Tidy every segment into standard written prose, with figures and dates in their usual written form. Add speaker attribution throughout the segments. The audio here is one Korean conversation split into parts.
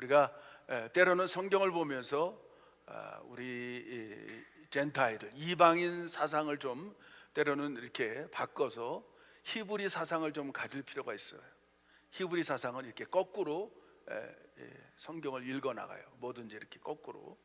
Speaker 1: 우리가 때로는 성경을 보면서 우리 젠타일을, 이방인 사상을 좀 때로는 이렇게 바꿔서 히브리 사상을 좀 가질 필요가 있어요. 히브리 사상은 이렇게 거꾸로 성경을 읽어 나가요. 뭐든지 이렇게 거꾸로.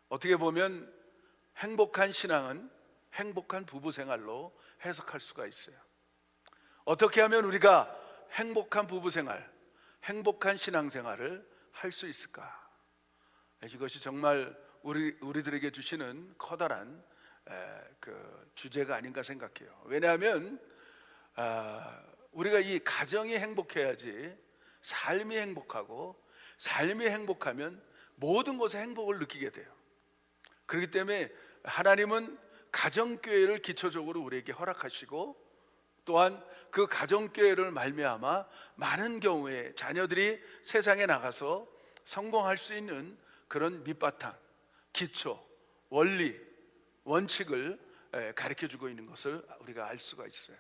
Speaker 1: 어떻게 보면 행복한 신앙은 행복한 부부 생활로 해석할 수가 있어요. 어떻게 하면 우리가 행복한 부부 생활, 행복한 신앙 생활을 할 수 있을까? 이것이 정말 우리들에게 주시는 커다란 그 주제가 아닌가 생각해요. 왜냐하면 우리가 이 가정이 행복해야지 삶이 행복하고, 삶이 행복하면 모든 것에 행복을 느끼게 돼요. 그렇기 때문에 하나님은 가정교회를 기초적으로 우리에게 허락하시고, 또한 그 가정교회를 말미암아 많은 경우에 자녀들이 세상에 나가서 성공할 수 있는 그런 밑바탕, 기초, 원리, 원칙을 가르쳐주고 있는 것을 우리가 알 수가 있어요.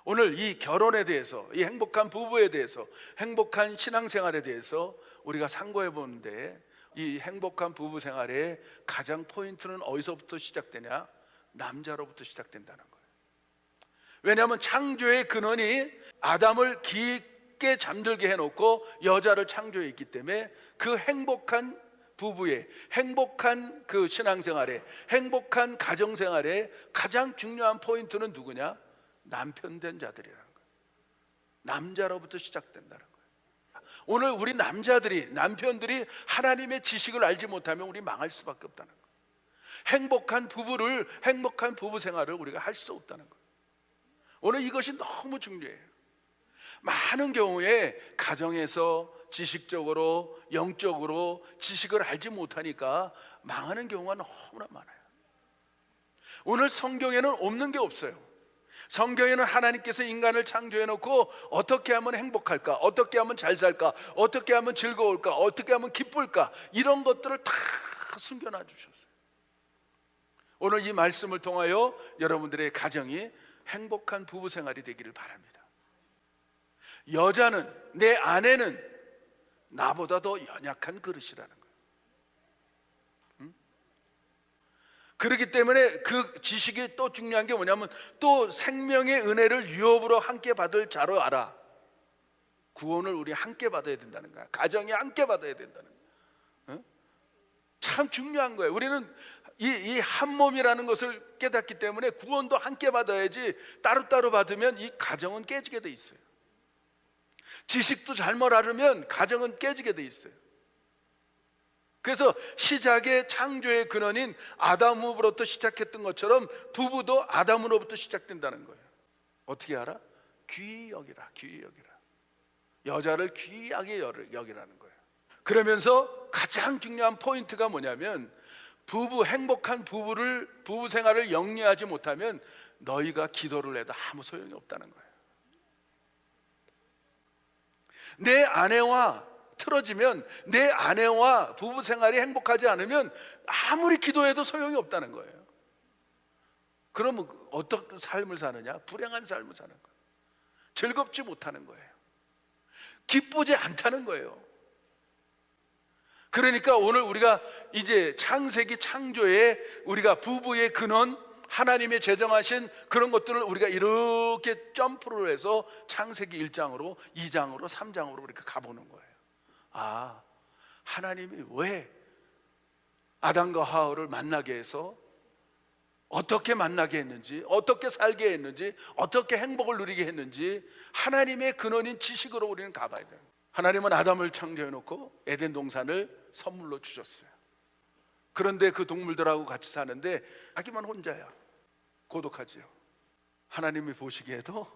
Speaker 1: 오늘 이 결혼에 대해서, 이 행복한 부부에 대해서, 행복한 신앙생활에 대해서 우리가 상고해 보는데, 이 행복한 부부 생활의 가장 포인트는 어디서부터 시작되냐? 남자로부터 시작된다는 거예요. 왜냐하면 창조의 근원이 아담을 깊게 잠들게 해놓고 여자를 창조했기 때문에 그 행복한 부부의 행복한 그 신앙생활에, 행복한 가정생활에 가장 중요한 포인트는 누구냐? 남편 된 자들이라는 거예요. 남자로부터 시작된다는 거예요. 오늘 우리 남편들이 하나님의 지식을 알지 못하면 우리 망할 수밖에 없다는 거예요. 행복한 부부 생활을 우리가 할 수 없다는 거예요. 오늘 이것이 너무 중요해요. 많은 경우에 가정에서 지식적으로, 영적으로 지식을 알지 못하니까 망하는 경우가 너무나 많아요. 오늘 성경에는 없는 게 없어요. 성경에는 하나님께서 인간을 창조해 놓고 어떻게 하면 행복할까, 어떻게 하면 잘 살까, 어떻게 하면 즐거울까, 어떻게 하면 기쁠까, 이런 것들을 다 숨겨놔 주셨어요. 오늘 이 말씀을 통하여 여러분들의 가정이 행복한 부부 생활이 되기를 바랍니다. 여자는, 내 아내는 나보다 더 연약한 그릇이라는 거예요. 그렇기 때문에 그 지식이 또 중요한 게 뭐냐면, 또 생명의 은혜를 유업으로 함께 받을 자로 알아. 구원을 우리 함께 받아야 된다는 거야. 가정이 함께 받아야 된다는 거야. 참 중요한 거예요. 우리는 이 한 몸이라는 것을 깨닫기 때문에 구원도 함께 받아야지, 따로따로 받으면 이 가정은 깨지게 돼 있어요. 지식도 잘못 알으면 가정은 깨지게 돼 있어요. 그래서 시작의 창조의 근원인 아담으로부터 시작했던 것처럼 부부도 아담으로부터 시작된다는 거예요. 어떻게 알아? 귀히 여기라, 귀히 여기라. 여자를 귀하게 여기라는 거예요. 그러면서 가장 중요한 포인트가 뭐냐면, 행복한 부부 생활을 영위하지 못하면 너희가 기도를 해도 아무 소용이 없다는 거예요. 내 아내와 틀어지면, 내 아내와 부부 생활이 행복하지 않으면 아무리 기도해도 소용이 없다는 거예요. 그러면 어떤 삶을 사느냐? 불행한 삶을 사는 거예요. 즐겁지 못하는 거예요. 기쁘지 않다는 거예요. 그러니까 오늘 우리가 이제 창세기 창조에 우리가 부부의 근원, 하나님의 제정하신 그런 것들을 우리가 이렇게 점프를 해서 창세기 1장으로 2장으로 3장으로 이렇게 가보는 거예요. 아, 하나님이 왜 아담과 하와를 만나게 해서 어떻게 만나게 했는지, 어떻게 살게 했는지, 어떻게 행복을 누리게 했는지 하나님의 근원인 지식으로 우리는 가봐야 돼요. 하나님은 아담을 창조해 놓고 에덴 동산을 선물로 주셨어요. 그런데 그 동물들하고 같이 사는데 자기만 혼자야. 고독하지요. 하나님이 보시기에도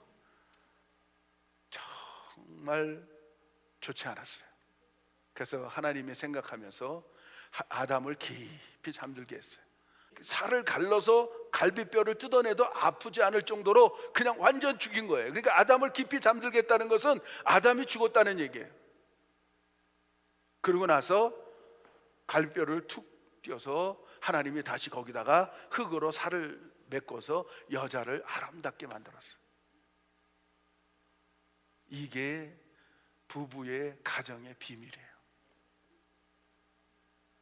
Speaker 1: 정말 좋지 않았어요. 그래서 하나님이 생각하면서 아담을 깊이 잠들게 했어요. 살을 갈라서 갈비뼈를 뜯어내도 아프지 않을 정도로 그냥 완전 죽인 거예요. 그러니까 아담을 깊이 잠들게 했다는 것은 아담이 죽었다는 얘기예요. 그러고 나서 갈비뼈를 툭 띄어서 하나님이 다시 거기다가 흙으로 살을 메꿔서 여자를 아름답게 만들었어요. 이게 부부의 가정의 비밀이에요.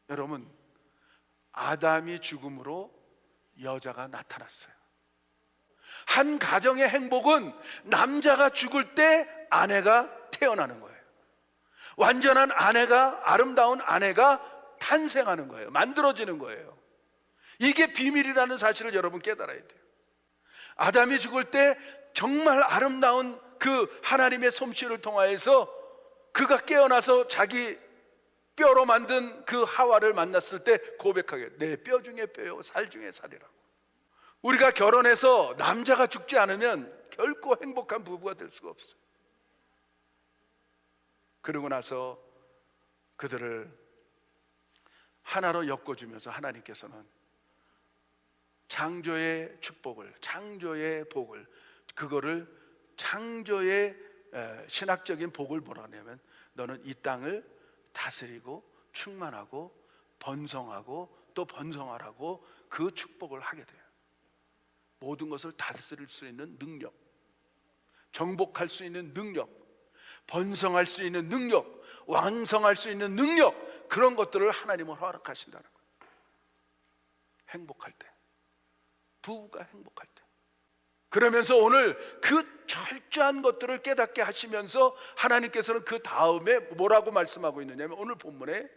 Speaker 1: 여러분, 아담이 죽음으로 여자가 나타났어요. 한 가정의 행복은 남자가 죽을 때 아내가 태어나는 거예요. 완전한 아내가, 아름다운 아내가 탄생하는 거예요. 만들어지는 거예요. 이게 비밀이라는 사실을 여러분 깨달아야 돼요. 아담이 죽을 때 정말 아름다운 그 하나님의 솜씨를 통하여서 그가 깨어나서 자기 뼈로 만든 그 하와를 만났을 때 고백하게, 내 뼈 중에 뼈요 살 중에 살이라고. 우리가 결혼해서 남자가 죽지 않으면 결코 행복한 부부가 될 수가 없어요. 그러고 나서 그들을 하나로 엮어주면서 하나님께서는 창조의 축복을, 창조의 복을, 그거를 창조의 신학적인 복을 뭐라 하냐면, 너는 이 땅을 다스리고 충만하고 번성하고 또 번성하라고 그 축복을 하게 돼요. 모든 것을 다스릴 수 있는 능력, 정복할 수 있는 능력, 번성할 수 있는 능력, 왕성할 수 있는 능력, 그런 것들을 하나님은 허락하신다는 거예요. 행복할 때, 부부가 행복할 때. 그러면서 오늘 그 철저한 것들을 깨닫게 하시면서 하나님께서는 그 다음에 뭐라고 말씀하고 있느냐면, 오늘 본문에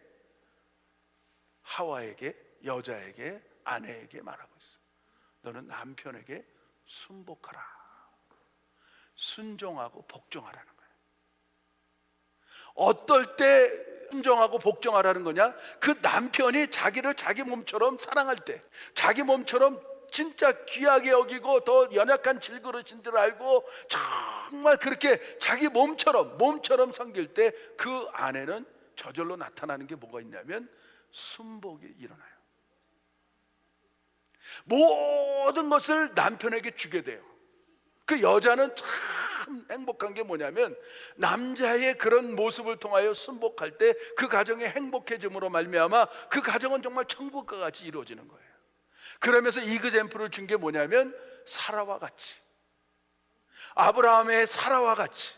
Speaker 1: 하와에게, 여자에게, 아내에게 말하고 있어요. 너는 남편에게 순복하라. 순종하고 복종하라는 거예요. 어떨 때 순종하고 복종하라는 거냐? 그 남편이 자기를 자기 몸처럼 사랑할 때, 자기 몸처럼 진짜 귀하게 여기고 더 연약한 질그릇인 줄 알고 정말 그렇게 자기 몸처럼 섬길 때 그 아내는 저절로 나타나는 게 뭐가 있냐면 순복이 일어나요. 모든 것을 남편에게 주게 돼요. 그 여자는 참 행복한 게 뭐냐면, 남자의 그런 모습을 통하여 순복할 때 그 가정이 행복해짐으로 말미암아 그 가정은 정말 천국과 같이 이루어지는 거예요. 그러면서 이그젬플을 준 게 뭐냐면, 사라와 같이, 아브라함의 사라와 같이,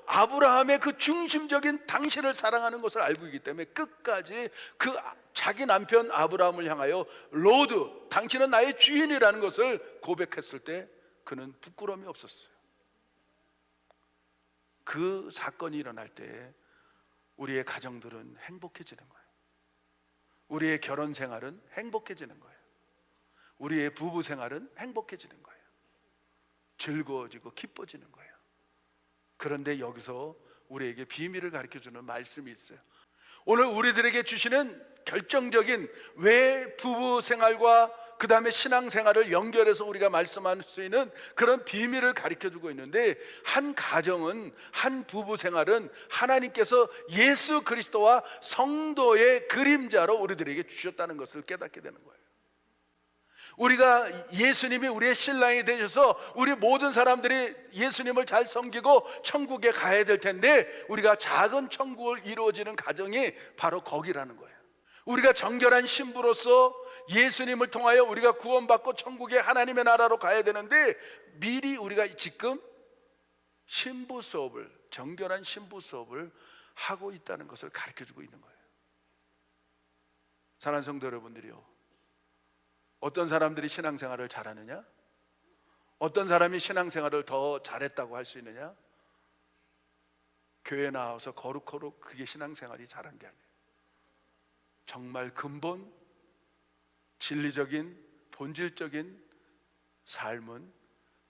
Speaker 1: 아브라함의 그 중심적인 당신을 사랑하는 것을 알고 있기 때문에 끝까지 그 자기 남편 아브라함을 향하여 로드, 당신은 나의 주인이라는 것을 고백했을 때 그는 부끄러움이 없었어요. 그 사건이 일어날 때 우리의 가정들은 행복해지는 거예요. 우리의 결혼 생활은 행복해지는 거예요. 우리의 부부 생활은 행복해지는 거예요. 즐거워지고 기뻐지는 거예요. 그런데 여기서 우리에게 비밀을 가르쳐주는 말씀이 있어요. 오늘 우리들에게 주시는 결정적인, 왜 부부 생활과 그 다음에 신앙생활을 연결해서 우리가 말씀할 수 있는 그런 비밀을 가르쳐주고 있는데, 한 가정은, 한 부부 생활은 하나님께서 예수 그리스도와 성도의 그림자로 우리들에게 주셨다는 것을 깨닫게 되는 거예요. 우리가 예수님이 우리의 신랑이 되셔서 우리 모든 사람들이 예수님을 잘 섬기고 천국에 가야 될 텐데, 우리가 작은 천국을 이루어지는 가정이 바로 거기라는 거예요. 우리가 정결한 신부로서 예수님을 통하여 우리가 구원받고 천국의 하나님의 나라로 가야 되는데, 미리 우리가 지금 신부 수업을, 정결한 신부 수업을 하고 있다는 것을 가르쳐주고 있는 거예요. 사랑하는 성도 여러분들이요, 어떤 사람들이 신앙생활을 잘하느냐? 어떤 사람이 신앙생활을 더 잘했다고 할 수 있느냐? 교회 나와서 거룩거룩 그게 신앙생활이 잘한 게 아니에요. 정말 근본, 진리적인, 본질적인 삶은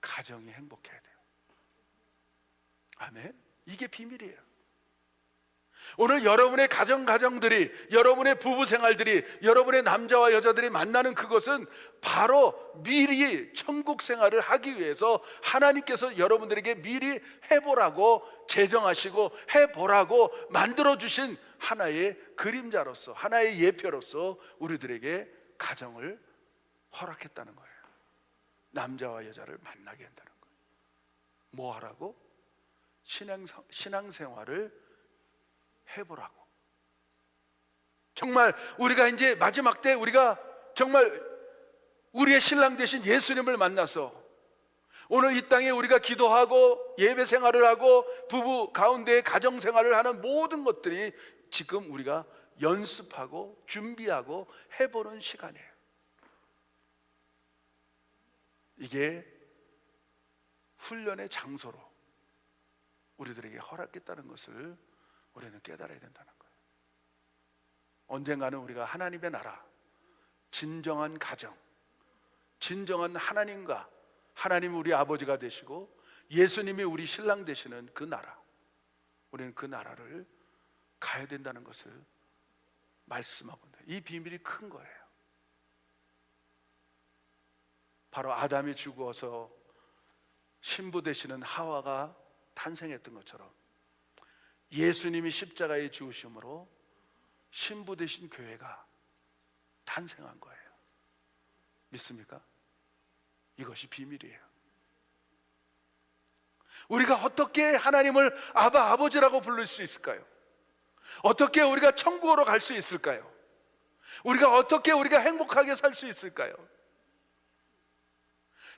Speaker 1: 가정이 행복해야 돼요. 아멘? 이게 비밀이에요. 오늘 여러분의 가정들이, 여러분의 부부 생활들이, 여러분의 남자와 여자들이 만나는 그것은 바로 미리 천국 생활을 하기 위해서 하나님께서 여러분들에게 미리 해보라고 제정하시고 해보라고 만들어주신 하나의 그림자로서, 하나의 예표로서 우리들에게 가정을 허락했다는 거예요. 남자와 여자를 만나게 한다는 거예요. 뭐 하라고? 신앙생활을 해보라고. 정말 우리가 이제 마지막 때 우리가 정말 우리의 신랑 되신 예수님을 만나서 오늘 이 땅에 우리가 기도하고 예배 생활을 하고 부부 가운데 가정 생활을 하는 모든 것들이 지금 우리가 연습하고 준비하고 해보는 시간이에요. 이게 훈련의 장소로 우리들에게 허락했다는 것을 우리는 깨달아야 된다는 거예요. 언젠가는 우리가 하나님의 나라, 진정한 가정, 진정한 하나님과 하나님이 우리 아버지가 되시고 예수님이 우리 신랑 되시는 그 나라, 우리는 그 나라를 가야 된다는 것을 말씀하고 있는, 이 비밀이 큰 거예요. 바로 아담이 죽어서 신부 되시는 하와가 탄생했던 것처럼 예수님이 십자가에 죽으심으로 신부 되신 교회가 탄생한 거예요. 믿습니까? 이것이 비밀이에요. 우리가 어떻게 하나님을 아바, 아버지라고 부를 수 있을까요? 어떻게 우리가 천국으로 갈 수 있을까요? 우리가 어떻게 우리가 행복하게 살 수 있을까요?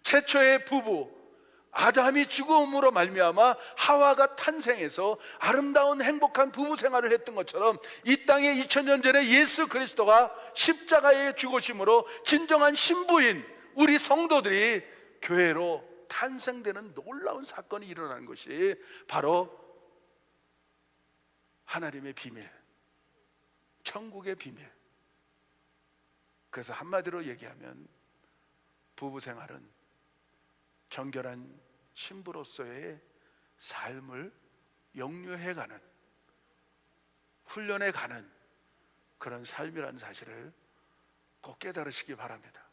Speaker 1: 최초의 부부 아담이 죽음으로 말미암아 하와가 탄생해서 아름다운 행복한 부부 생활을 했던 것처럼 이 땅에 2000년 전에 예수 그리스도가 십자가에 죽으심으로 진정한 신부인 우리 성도들이 교회로 탄생되는 놀라운 사건이 일어나는 것이 바로 하나님의 비밀, 천국의 비밀. 그래서 한마디로 얘기하면 부부 생활은 정결한 신부로서의 삶을 영유해가는, 훈련해가는 그런 삶이라는 사실을 꼭 깨달으시기 바랍니다.